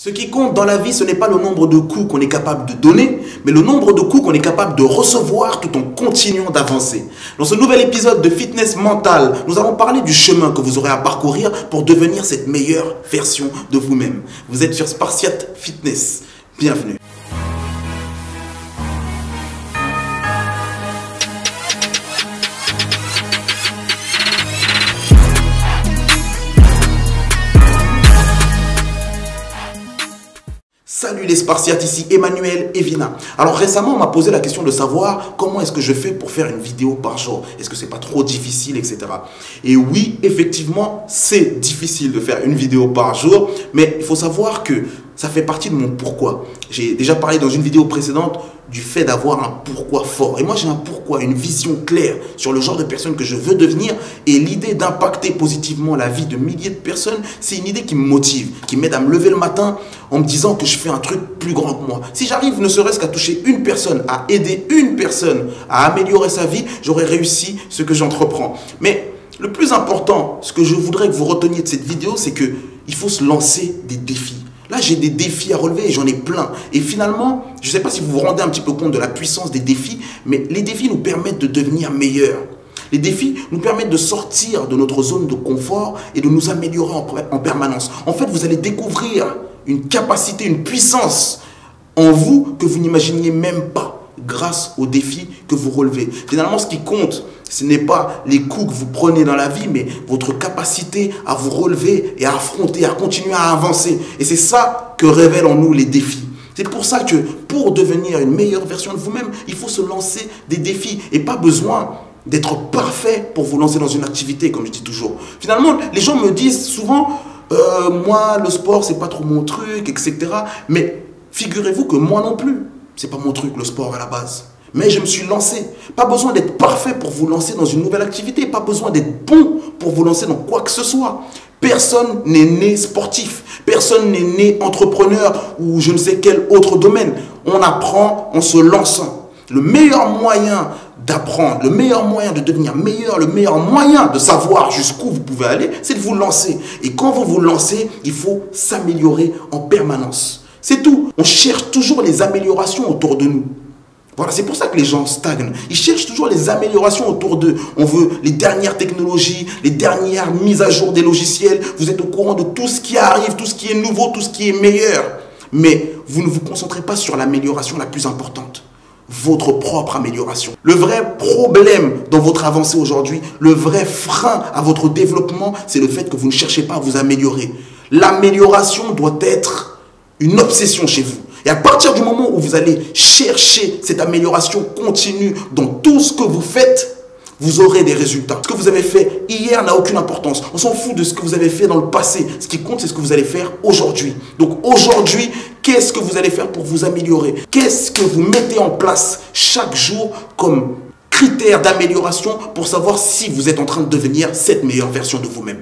Ce qui compte dans la vie, ce n'est pas le nombre de coups qu'on est capable de donner, mais le nombre de coups qu'on est capable de recevoir tout en continuant d'avancer. Dans ce nouvel épisode de Fitness Mental, nous allons parler du chemin que vous aurez à parcourir pour devenir cette meilleure version de vous-même. Vous êtes sur Spartiate Fitness. Bienvenue. Salut les Spartiates, ici Emmanuel Evina. Alors récemment, on m'a posé la question de savoir comment est-ce que je fais pour faire une vidéo par jour. Est-ce que c'est pas trop difficile, etc. Et oui, effectivement, c'est difficile de faire une vidéo par jour, mais il faut savoir que ça fait partie de mon pourquoi. J'ai déjà parlé dans une vidéo précédente du fait d'avoir un pourquoi fort. Et moi, j'ai un pourquoi, une vision claire sur le genre de personne que je veux devenir. Et l'idée d'impacter positivement la vie de milliers de personnes, c'est une idée qui me motive, qui m'aide à me lever le matin en me disant que je fais un truc plus grand que moi. Si j'arrive ne serait-ce qu'à toucher une personne, à aider une personne à améliorer sa vie, j'aurai réussi ce que j'entreprends. Mais le plus important, ce que je voudrais que vous reteniez de cette vidéo, c'est qu'il faut se lancer des défis. Là, j'ai des défis à relever et j'en ai plein. Et finalement, je ne sais pas si vous vous rendez un petit peu compte de la puissance des défis, mais les défis nous permettent de devenir meilleurs. Les défis nous permettent de sortir de notre zone de confort et de nous améliorer en permanence. En fait, vous allez découvrir une capacité, une puissance en vous que vous n'imaginiez même pas grâce aux défis que vous relevez. Finalement, ce qui compte, ce n'est pas les coups que vous prenez dans la vie, mais votre capacité à vous relever et à affronter, à continuer à avancer. Et c'est ça que révèlent en nous les défis. C'est pour ça que pour devenir une meilleure version de vous-même, il faut se lancer des défis et pas besoin d'être parfait pour vous lancer dans une activité, comme je dis toujours. Finalement, les gens me disent souvent, moi, le sport, c'est pas trop mon truc, etc. Mais figurez-vous que moi non plus, c'est pas mon truc, le sport à la base. Mais je me suis lancé. Pas besoin d'être parfait pour vous lancer dans une nouvelle activité. Pas besoin d'être bon pour vous lancer dans quoi que ce soit. Personne n'est né sportif. Personne n'est né entrepreneur ou je ne sais quel autre domaine. On apprend en se lançant. Le meilleur moyen d'apprendre, le meilleur moyen de devenir meilleur, le meilleur moyen de savoir jusqu'où vous pouvez aller, c'est de vous lancer. Et quand vous vous lancez, il faut s'améliorer en permanence. C'est tout. On cherche toujours les améliorations autour de nous. Voilà, c'est pour ça que les gens stagnent. Ils cherchent toujours les améliorations autour d'eux. On veut les dernières technologies, les dernières mises à jour des logiciels. Vous êtes au courant de tout ce qui arrive, tout ce qui est nouveau, tout ce qui est meilleur. Mais vous ne vous concentrez pas sur l'amélioration la plus importante. Votre propre amélioration. Le vrai problème dans votre avancée aujourd'hui, le vrai frein à votre développement, c'est le fait que vous ne cherchez pas à vous améliorer. L'amélioration doit être une obsession chez vous. Et à partir du moment où vous allez chercher cette amélioration continue dans tout ce que vous faites, vous aurez des résultats. Ce que vous avez fait hier n'a aucune importance. On s'en fout de ce que vous avez fait dans le passé. Ce qui compte, c'est ce que vous allez faire aujourd'hui. Donc aujourd'hui, qu'est-ce que vous allez faire pour vous améliorer? Qu'est-ce que vous mettez en place chaque jour comme critère d'amélioration pour savoir si vous êtes en train de devenir cette meilleure version de vous-même?